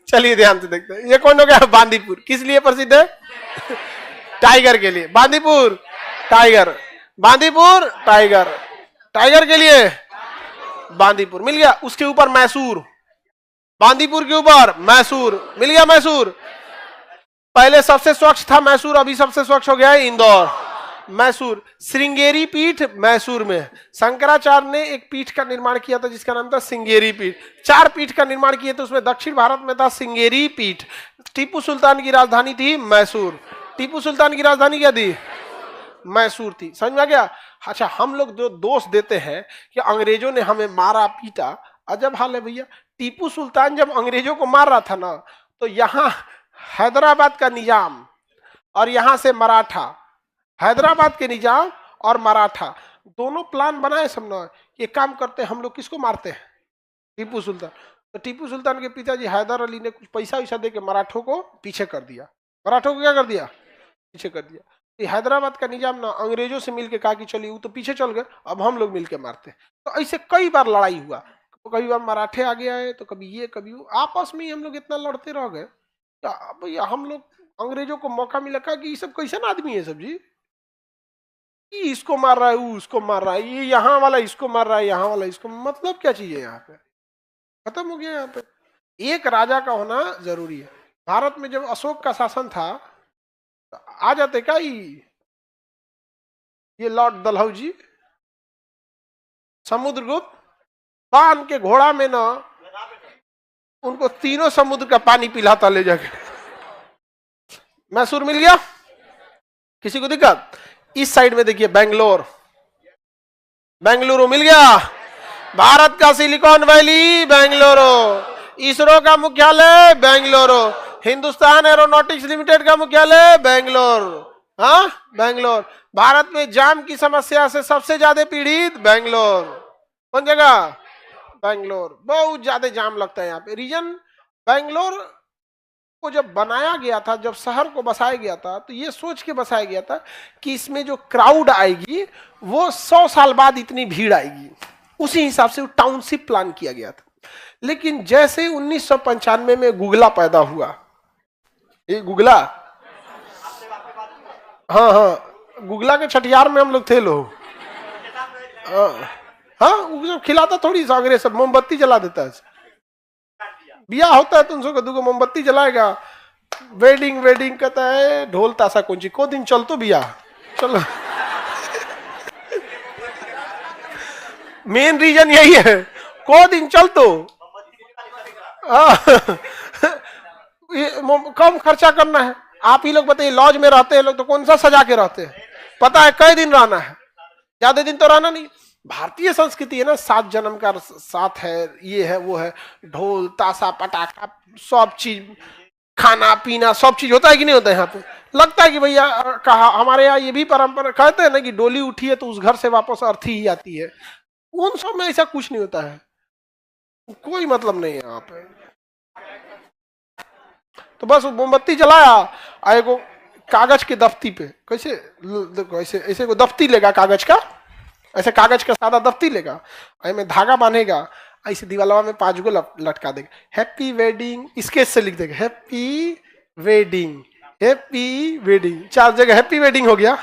A: चलिए ध्यान से देखते हैं। ये कौन हो गया? बांदीपुर। किस लिए प्रसिद्ध है? टाइगर के लिए। Bandipur tiger, Bandipur tiger, tiger के लिए बांदीपुर मिल गया। उसके ऊपर मैसूर, बांदीपुर के ऊपर मैसूर मिल गया। मैसूर पहले सबसे स्वच्छ था मैसूर, अभी सबसे स्वच्छ हो गया है इंदौर। मैसूर। श्रृंगेरी पीठ मैसूर में है। शंकराचार्य ने एक पीठ का निर्माण किया था जिसका नाम था श्रृंगेरी पीठ। 4 पीठ का निर्माण किए थे, उसमें दक्षिण भारत में था श्रृंगेरी पीठ। टीपू सुल्तान की राजधानी थी मैसूर। टीपू सुल्तान की राजधानी क्या थी? मैसूर थी। समझ में आ गया? अच्छा, हम लोग जो दोष देते हैं कि अंग्रेजों ने हमें मारा पीटा, अजब हाल है भैया। टीपू सुल्तान जब अंग्रेजों को मार रहा था ना, तो यहां हैदराबाद का निजाम और यहां से मराठा, हैदराबाद के निजाम और मराठा दोनों प्लान बनाए समझो, ये काम करते हैं हम लोग किसको मारते हैं? टीपू सुल्तान। तो टीपू सुल्तान के पिताजी हैदर अली ने कुछ पैसा वैसा दे के मराठों को पीछे कर दिया। मराठों को क्या कर दिया? पीछे कर दिया। हैदराबाद का निजाम ना अंग्रेजों से मिलके कहा कि चलिए वो तो पीछे चल गए, अब हम लोग मिलके मारते हैं। तो ऐसे कई बार लड़ाई हुआ, तो कभी बार मराठे आगे आए, तो कभी ये कभी वो, आपस में ही हम लोग इतना लड़ते रह गए। भैया हम लोग अंग्रेजों को मौका मिला कहा कि ये सब कैसे आदमी है सब जी, इसको मार रहा है, वो उसको मार रहा है, ये यहाँ वाला इसको मार रहा है, यहाँ वाला इसको, मतलब क्या चीज है? यहाँ पे खत्म हो गया। यहाँ पे एक राजा का होना जरूरी है। भारत में जब अशोक का शासन था, आ जाते क्या ये लॉर्ड दलहौजी, समुद्रगुप्त, बांध के घोड़ा में ना उनको तीनों समुद्र का पानी पिलाता ले जाके। मैसूर मिल गया? किसी को दिक्कत? इस साइड में देखिए बेंगलोर, बेंगलुरु मिल गया। भारत का सिलिकॉन वैली बेंगलुरु, इसरो का मुख्यालय बेंगलुरु, हिंदुस्तान एरोनॉटिक्स लिमिटेड का मुख्यालय बेंगलोर। हाँ, बेंगलोर। भारत में जाम की समस्या से सबसे ज्यादा पीड़ित बेंगलोर। कौन जगह? बेंगलोर। बहुत ज्यादा जाम लगता है यहाँ पे। रीजन बेंगलोर को जब बनाया गया था, जब शहर को बसाया गया था, तो ये सोच के बसाया गया था कि इसमें जो क्राउड आएगी वो 100 साल बाद इतनी भीड़ आएगी। उसी हिसाब से वो टाउनशिप प्लान किया गया था। लेकिन जैसे 1995 में गुगला पैदा हुआ, ये गुगला, हाँ हाँ, गुगला के छठियार में हम लोग थे लोग। हाँ, वो सब खिलाता थोड़ी सागरे, सब मोमबत्ती जला देता है। बियाह होता है तो उन सबको 2 मोमबत्ती जलाएगा। वेडिंग वेडिंग कहता है ढोल ताशा कुंची, को दिन चल तो बियाह चलो। मेन रीजन यही है, को दिन चल तो कम खर्चा करना है। आप ही लोग बताइए, लॉज में रहते हैं लोग तो कौन सा सजा के रहते हैं? पता है कई दिन रहना है, ज्यादा दिन तो रहना नहीं। भारतीय संस्कृति है ना, 7 जन्म का साथ है, ये है वो है, ढोल ताशा पटाखा सब चीज, खाना पीना सब चीज होता है कि नहीं होता है? यहाँ पे लगता है कि भैया कहा हमारे यहाँ ये भी परंपरा, कहते हैं ना कि डोली उठी है तो उस घर से वापस अर्थी ही आती है। उन सब में ऐसा कुछ नहीं होता है, कोई मतलब नहीं है यहाँ पे। तो बस मोमबत्ती जलाया, आए को कागज के दफ्ती पे, कैसे देखो, ऐसे ऐसे को दफ्ती लेगा कागज का, ऐसे कागज का सादा दफ्ती लेगा, में धागा बांधेगा, ऐसे दीवालवा में 5 गो लटका देगा, हैप्पी वेडिंग, स्केच से लिख देगा हैप्पी वेडिंग, हैप्पी वेडिंग, 4 जगह हैप्पी वेडिंग हो गया।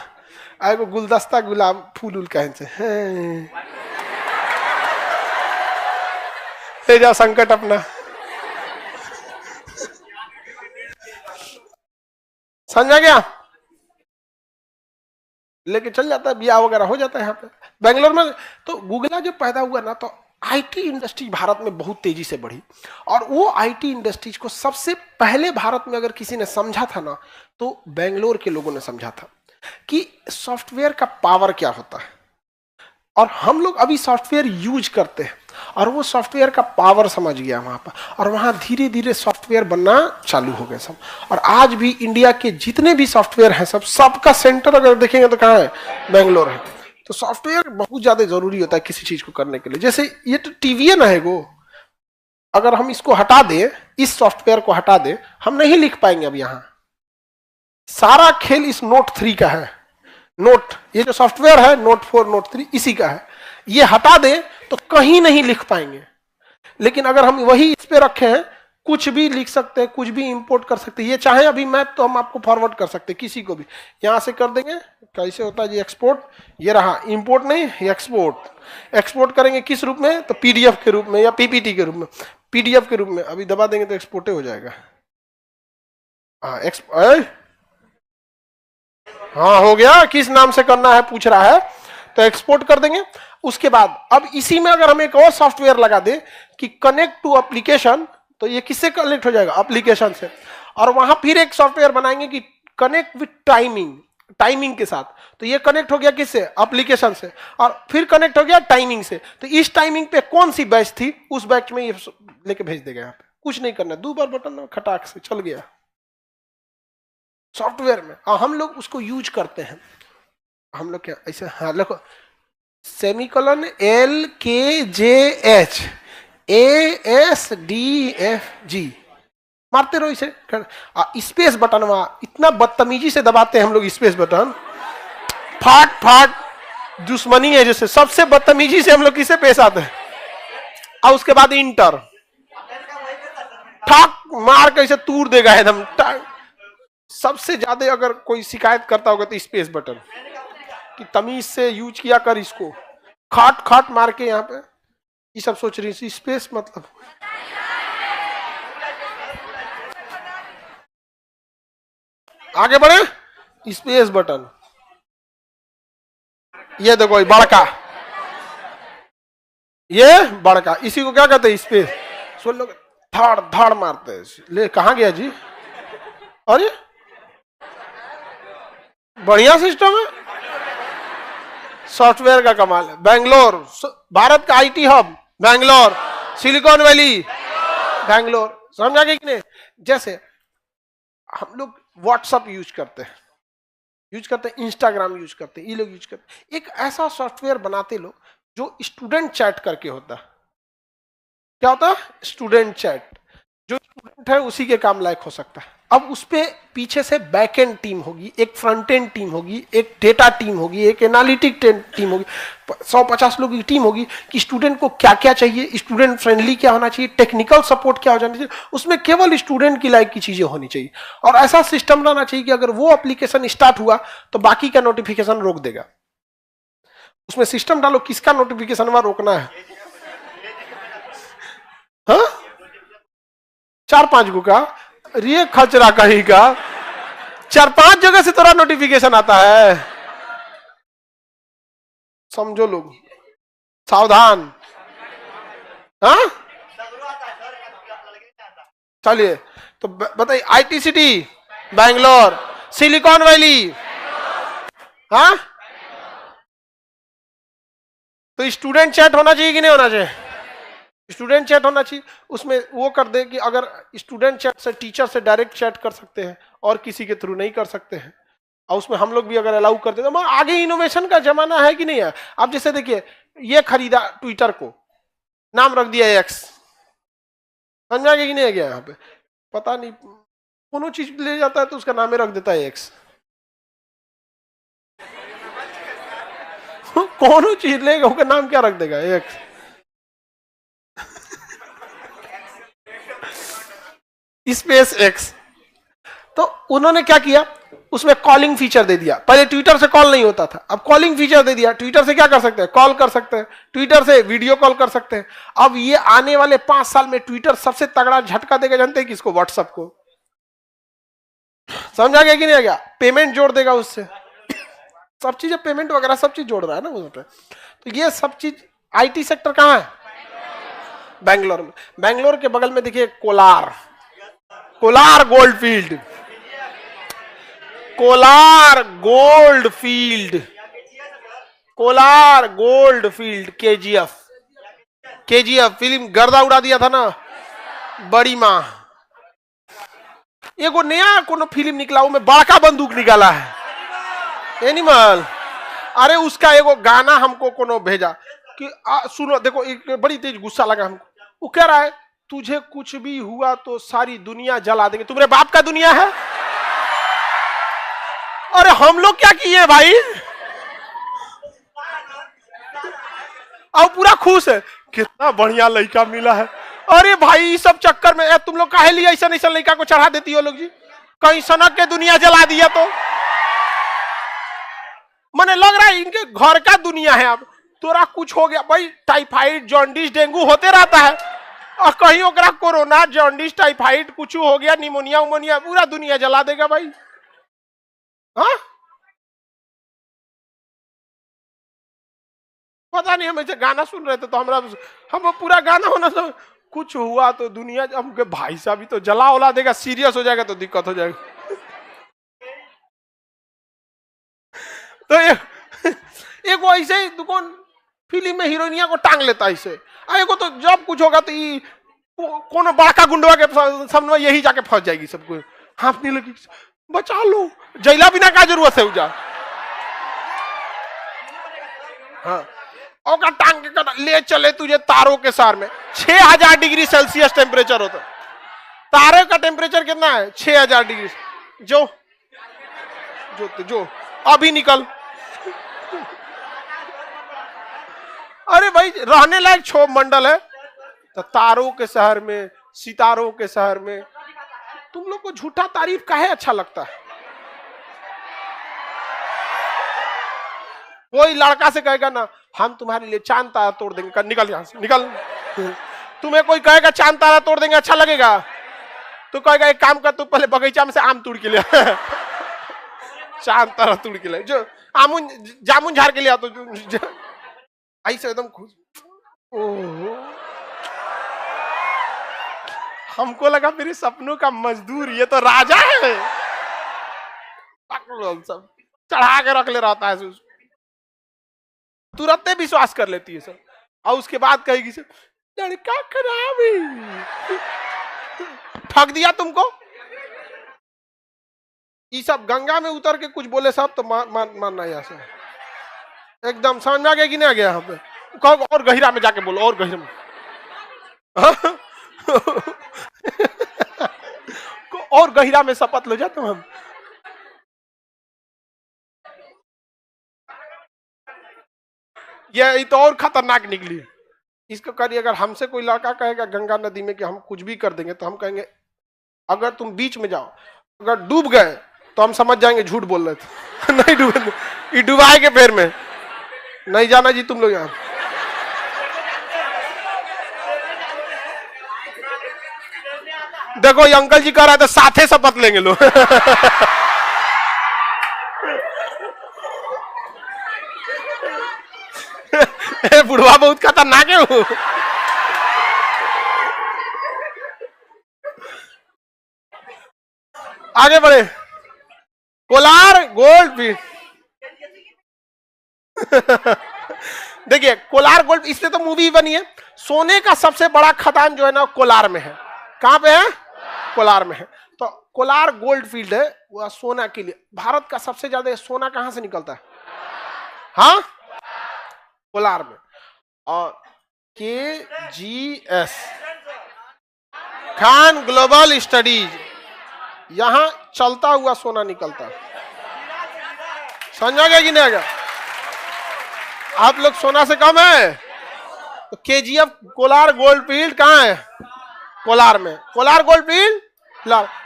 A: आए को गुलदस्ता गुलाब फूल उल कहें से ले जाओ संकट अपना, समझा गया? लेके चल जाता है, ब्याह वगैरह हो जाता है यहाँ पे बेंगलोर में। तो गूगला जब पैदा हुआ ना, तो आईटी इंडस्ट्री भारत में बहुत तेजी से बढ़ी। और वो आईटी इंडस्ट्रीज को सबसे पहले भारत में अगर किसी ने समझा था ना, तो बेंगलोर के लोगों ने समझा था कि सॉफ्टवेयर का पावर क्या होता है। और हम लोग अभी सॉफ्टवेयर यूज करते हैं, और वो सॉफ्टवेयर का पावर समझ गया वहां पर, और वहां धीरे धीरे सॉफ्टवेयर बनना चालू हो गए सब। और आज भी इंडिया के जितने भी सॉफ्टवेयर हैं सबका सेंटर अगर देखेंगे तो कहाँ है? बेंगलोर है। तो सॉफ्टवेयर बहुत ज्यादा जरूरी होता है किसी चीज को करने के लिए। जैसे ये तो टीवी है ना, है वो, अगर हम इसको हटा दें, इस सॉफ्टवेयर को हटा दें, हम नहीं लिख पाएंगे। अब यहाँ सारा खेल इस नोट 3 का है। नोट, ये जो सॉफ्टवेयर है नोट 4 नोट 3 इसी का है। ये हटा दें तो कहीं नहीं लिख पाएंगे। लेकिन अगर हम वही इस पे रखे हैं, कुछ भी लिख सकते हैं, कुछ भी इंपोर्ट कर सकते हैं। ये चाहे अभी मैप तो हम आपको फॉरवर्ड कर सकते हैं, किसी को भी यहां से कर देंगे। कैसे होता है जी एक्सपोर्ट? ये रहा, इंपोर्ट नहीं, एक्सपोर्ट। एक्सपोर्ट करेंगे किस रूप में? तो पीडीएफ के रूप में या पीपीटी के रूप में। पीडीएफ के रूप में अभी दबा देंगे तो एक्सपोर्ट हो जाएगा। हाँ, हाँ हो गया, किस नाम से करना है पूछ रहा है, तो एक्सपोर्ट कर देंगे। उसके बाद अब इसी में अगर हम एक और सॉफ्टवेयर लगा दे कि कनेक्ट टू एप्लीकेशन, तो ये किससे कनेक्ट हो जाएगा, एप्लीकेशन से। और वहां फिर एक सॉफ्टवेयर बनाएंगे कि कनेक्ट विथ टाइमिंग, टाइमिंग के साथ, तो ये कनेक्ट हो गया किससे, एप्लीकेशन से, और फिर कनेक्ट हो गया टाइमिंग से। तो इस टाइमिंग पे कौन सी बैच थी, उस बैच में ये लेके भेज देगा। यहाँ पे कुछ नहीं करना, 2 बार बटन खटाक से चल गया सॉफ्टवेयर में। और हम लोग उसको यूज करते हैं, हम लोग क्या ऐसे, हाँ देखो, सेमीकोलन LKJH ASDFG मारते रहो इसे। स्पेस बटन वहां इतना बदतमीजी से दबाते हैं हम लोग, स्पेस बटन फाट फाट दुश्मनी है जैसे, सबसे बदतमीजी से हम लोग किसे पेश आते हैं। और उसके बाद इंटर, ठाक मार के इसे तूड़ देगा एकदम। सबसे ज्यादा अगर कोई शिकायत करता होगा तो स्पेस बटन कि तमीज से यूज किया कर इसको, खाट खाट मार के। यहाँ पे ये सब सोच रही है स्पेस मतलब, आगे बढ़े, स्पेस बटन। ये देखो बड़का, ये बड़का, इसी को क्या कहते हैं, स्पेस। सुन लोग धाड़ धाड़ मारते हैं। ले कहां गया जी, अरे बढ़िया सिस्टम है, सॉफ्टवेयर का कमाल है। बेंगलोर, भारत का IT hub Bangalore, silicon valley Bangalore, समझा कि नहीं। जैसे हम लोग व्हाट्सएप यूज करते हैं, इंस्टाग्राम यूज करते हैं, ये लोग यूज करते हैं। एक ऐसा सॉफ्टवेयर बनाते लोग जो स्टूडेंट चैट करके होता है। क्या होता है, स्टूडेंट चैट, जो स्टूडेंट है उसी के काम लायक हो सकता है। अब उस पे पीछे से बैक एंड टीम होगी, एक फ्रंट एंड टीम होगी, एक डेटा टीम होगी, एक एनालिटिक टीम होगी, 150 लोगों की टीम होगी कि स्टूडेंट को क्या क्या चाहिए, स्टूडेंट फ्रेंडली क्या होना चाहिए, टेक्निकल सपोर्ट क्या हो जाना चाहिए, उसमें केवल स्टूडेंट की लायक की चीजें होनी चाहिए। और ऐसा सिस्टम रहना चाहिए कि अगर वो एप्लीकेशन स्टार्ट हुआ तो बाकी का नोटिफिकेशन रोक देगा। उसमें सिस्टम डालो किसका नोटिफिकेशन वहां रोकना है, हाँ 4-5 गो का, ये खचरा कहीं का 4-5 जगह से तोरा नोटिफिकेशन आता है। समझो लोग, सावधान। हाँ चलिए, तो बताइए, IT city Bangalore, silicon valley, हाँ तो स्टूडेंट चैट होना चाहिए कि नहीं होना चाहिए, स्टूडेंट चैट होना चाहिए। उसमें वो कर दे कि अगर स्टूडेंट चैट से टीचर से डायरेक्ट चैट कर सकते हैं और किसी के थ्रू नहीं कर सकते हैं, और उसमें हम लोग भी अगर अलाउ करते तो आगे इनोवेशन का जमाना है कि नहीं है। आप जैसे देखिए, ये खरीदा ट्विटर को, नाम रख दिया एक्स, समझा कि नहीं है गया, यहाँ पे पता नहीं कोनो चीज ले जाता है तो उसका नाम रख देता है एक्स। कोनो चीज लेगा उसका नाम क्या रख देगा, एक्स। Space x. तो उन्होंने क्या किया, उसमें कॉलिंग फीचर दे दिया। पहले ट्विटर से कॉल नहीं होता था, अब कॉलिंग फीचर दे दिया। ट्विटर से क्या कर सकते हैं, कॉल कर सकते हैं, ट्विटर से वीडियो कॉल कर सकते हैं। अब ये आने वाले 5 साल में ट्विटर सबसे तगड़ा झटका देगा, जानते हैं किसको, व्हाट्सएप को। समझा गया कि नहीं आ गया, पेमेंट जोड़ देगा उससे, सब चीजें पेमेंट वगैरह सब चीज जोड़ रहा है ना उस पे। तो ये सब चीज, आईटी सेक्टर कहाँ है, बैंगलोर में। बैंगलोर के बगल में देखिए Kolar, Kolar gold field, Kolar gold field, Kolar gold field, KGF film गर्दा उड़ा दिया था ना, बड़ी माँ। एगो नया कोनो फिल्म निकला, वो में बड़का बंदूक निकाला है, एनिमल। अरे उसका एगो गाना हमको कोनो भेजा कि सुनो, देखो एक बड़ी तेज गुस्सा लगा हमको। वो कह रहा है, तुझे कुछ भी हुआ तो सारी दुनिया जला देंगे, तुम्हारे बाप का दुनिया है। अरे हम लोग क्या किए भाई, अब पूरा खुश है, कितना बढ़िया लड़का मिला है। अरे भाई इस सब चक्कर में तुम लोग काहे लिए ऐसा ऐसा लड़का को चढ़ा देती हो लोग जी, कहीं सनक के दुनिया जला दिया तो। मने लग रहा है इनके घर का दुनिया है। अब तोरा कुछ हो गया भाई, टाइफाइड जॉन्डिस डेंगू होते रहता है, और कहीं ओकरा कोरोना जॉन्डिस टाइफाइड कुछ हो गया, निमोनिया उमोनिया, पूरा दुनिया जला देगा भाई। हाँ पता नहीं, हम ऐसे गाना सुन रहे थे तो हम पूरा गाना होना सब कुछ हुआ तो दुनिया हमके भाई साहब भी तो जला उला देगा, सीरियस हो जाएगा तो दिक्कत हो जाएगी। तो एक वो ऐसे ही दुकान फिल्म में हीरोइनिया को टांग लेता ऐसे, एगो तो जब कुछ होगा तो ये कौन बड़का गुंडवा के सामने यही जाके फंस जाएगी सबको, हाँफने लगी, बचा लो, जैला बिना का जरूरत है उजा। हाँ, और टांग के ले चले तुझे तारों के सार में। 6000 डिग्री सेल्सियस टेम्परेचर होता है, तारे का टेम्परेचर कितना है? 6000 डिग्री। जो अभी निकल, अरे भाई रहने लायक क्षोभ मंडल है, तो तारों के शहर में, सितारों के शहर में तुम लोग को झूठा तारीफ काहे अच्छा लगता है? कोई लड़का से कहेगा ना हम तुम्हारे लिए चांद तारा तोड़ देंगे, निकल यहां से, निकल। तुम्हें कोई कहेगा चांद तारा तोड़ देंगे, अच्छा लगेगा? तो कहेगा एक काम कर, तू पहले बगीचा में से आम तोड़ के ले चांद तारा तोड़ के ले, जो आमुन जामुन झाड़ के लिया, तो ऐसे एकदम खुश। हमको लगा मेरे सपनों का मजदूर ये तो राजा है, सब चढ़ा के रख ले रहता है, तुरंत विश्वास कर लेती है सब, और उसके बाद कहेगी सब लड़का खराब है, ठग दिया तुमको। ये सब गंगा में उतर के कुछ बोले सब तो मानना ऐसा एकदम समझ में आ गया कि नहीं आ गया? यहाँ पे कहो और गहिरा में जाके बोलो, और गहिरा में और गहिरा में शपथ लो जाते हम। ये तो और खतरनाक निकली। इसको करिए, अगर हमसे कोई लड़का कहेगा गंगा नदी में कि हम कुछ भी कर देंगे, तो हम कहेंगे अगर तुम बीच में जाओ, अगर डूब गए तो हम समझ जाएंगे झूठ बोल रहे थे। नहीं डूबे, ये डुबाए के पैर में नहीं जाना जी तुम लोग यहाँ। देखो ये अंकल जी कह रहा था साथे शपथ लेंगे लोग। बुढ़वा बहुत खतरनाक है वो। आगे बढ़े, कोलार गोल्ड फील्ड। देखिए कोलार गोल्ड, इससे तो मूवी बनी है। सोने का सबसे बड़ा खदान जो है ना कोलार में है। कहां पे है? कोलार में है। तो कोलार गोल्ड फील्ड है, वो सोना के लिए भारत का सबसे ज्यादा सोना कहां से निकलता है? हाँ, कोलार में। और KGS खान ग्लोबल स्टडीज, यहां चलता हुआ सोना निकलता है। समझा गया कि नहीं आएगा? आप लोग सोना से कम है तो KGF कोलार गोल्ड फील्ड कहां है? कोलार में। कोलार गोल्ड फील्ड,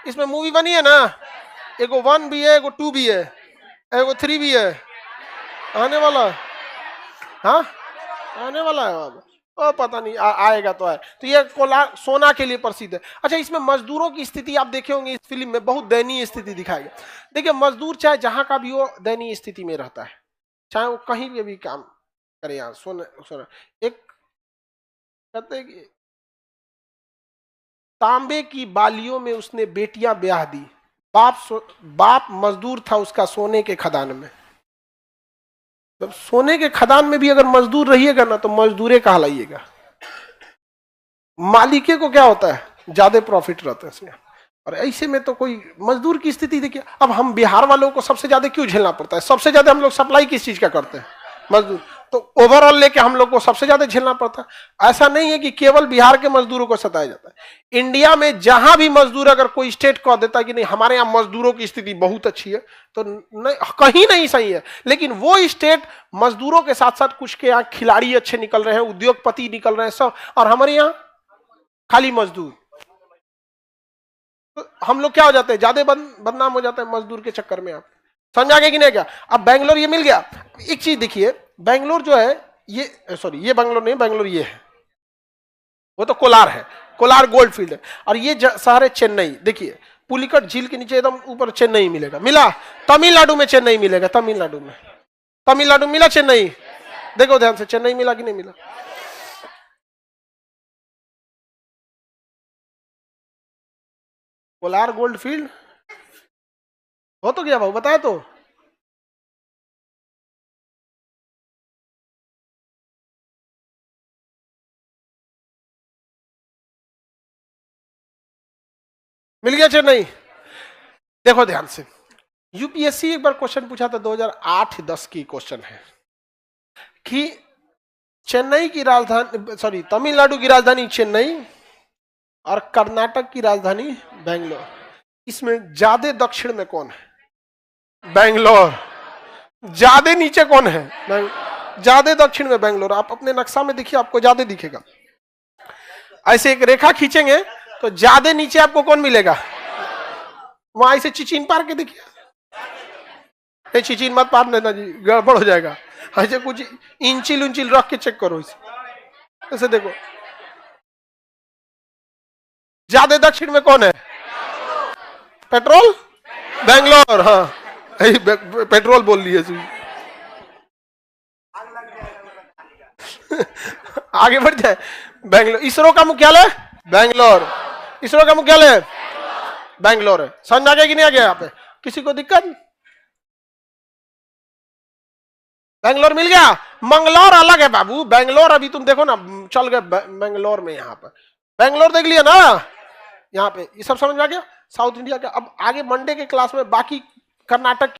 A: इसमें मूवी बनी है ना, एगो 1 भी है, एगो 2 भी है, एगो 3 भी है, आने वाला। हाँ आने वाला है अब, ओ पता नहीं आएगा तो आए। तो ये कोलार सोना के लिए प्रसिद्ध है। अच्छा, इसमें मजदूरों की स्थिति आप देखे होंगे, इस फिल्म में बहुत दयनीय स्थिति दिखाई गई। देखिए मजदूर चाहे जहां का भी हो दयनीय स्थिति में रहता है, चाहे वो कहीं भी काम करे। यहाँ सोना एक कहते हैं कि तांबे की बालियों में उसने बेटियां ब्याह दी। बाप मजदूर था उसका सोने के खदान में। तो सोने के खदान में भी अगर मजदूर रहिएगा ना तो मजदूरे कहलाइएगा। मालिके को क्या होता है, ज्यादा प्रॉफिट रहता है इसमें। और ऐसे में तो कोई मजदूर की स्थिति देखिए। अब हम बिहार वालों को सबसे ज्यादा क्यों झेलना पड़ता है? सबसे ज्यादा हम लोग सप्लाई किस चीज का करते हैं? मजदूर। तो ओवरऑल लेके हम लोग को सबसे ज्यादा झेलना पड़ता है। ऐसा नहीं है कि केवल बिहार के मजदूरों को सताया जाता है। इंडिया में जहां भी मजदूर, अगर कोई स्टेट कह देता है कि नहीं हमारे यहाँ मजदूरों की स्थिति बहुत अच्छी है, तो नहीं, कहीं नहीं सही है। लेकिन वो स्टेट मजदूरों के साथ साथ कुछ के यहाँ खिलाड़ी अच्छे निकल रहे हैं, उद्योगपति निकल रहे हैं सब, और हमारे यहाँ खाली मजदूर। तो हम लोग क्या हो जाते हैं, ज्यादा बदनाम हो जाते हैं मजदूर के चक्कर में। आप समझा गए कि नहीं क्या? अब बैंगलोर ये मिल गया। एक चीज देखिए, बैंगलोर जो है ये, सॉरी ये बैंगलोर नहीं, बैंगलोर ये है, वो तो कोलार है, कोलार गोल्ड फील्ड है। और ये शहर है चेन्नई। देखिए पुलिकट झील के नीचे एकदम ऊपर चेन्नई मिलेगा। मिला? तमिलनाडु में चेन्नई मिलेगा। तमिलनाडु में मिला चेन्नई। देखो ध्यान से, चेन्नई मिला कि नहीं मिला? कोलार गोल्ड फील्ड हो तो गया भाऊ, बताया तो। मिल गया चेन्नई। देखो ध्यान से, यूपीएससी एक बार क्वेश्चन पूछा था 2008-10 की क्वेश्चन है कि चेन्नई की राजधानी, सॉरी तमिलनाडु की राजधानी चेन्नई और कर्नाटक की राजधानी बेंगलोर, इसमें ज्यादा दक्षिण में कौन है? बेंगलोर। ज्यादा नीचे कौन है? ज्यादा दक्षिण में बेंगलोर। आप अपने नक्शा में देखिए, आपको ज्यादा दिखेगा। ऐसे एक रेखा खींचेंगे तो ज्यादा नीचे आपको कौन मिलेगा? वहां ऐसे चिचिन पार के देखिए, चिचिन मत पार लेना जी, गड़बड़ हो जाएगा। ऐसे कुछ इंचिल उंचिल रख के चेक करो इसे, ऐसे देखो। ज्यादा दक्षिण में कौन है? पेट्रोल, बेंगलोर। हाँ, पेट्रोल बोल लिए। आगे बढ़ जाए। बेंगलोर, इसरो का मुख्यालय बेंगलोर, इसरो का मुख्यालय बेंगलोर है। समझ आ गया कि नहीं आ गया? यहाँ पे किसी को दिक्कत? बेंगलोर मिल गया। मंगलौर अलग है बाबू, बेंगलोर अभी तुम देखो ना, चल गए बेंगलोर में। यहाँ पर बेंगलोर देख लिया ना, यहाँ पे ये सब समझ में आ गया। साउथ इंडिया का। अब आगे मंडे के क्लास में बाकी कर्नाटक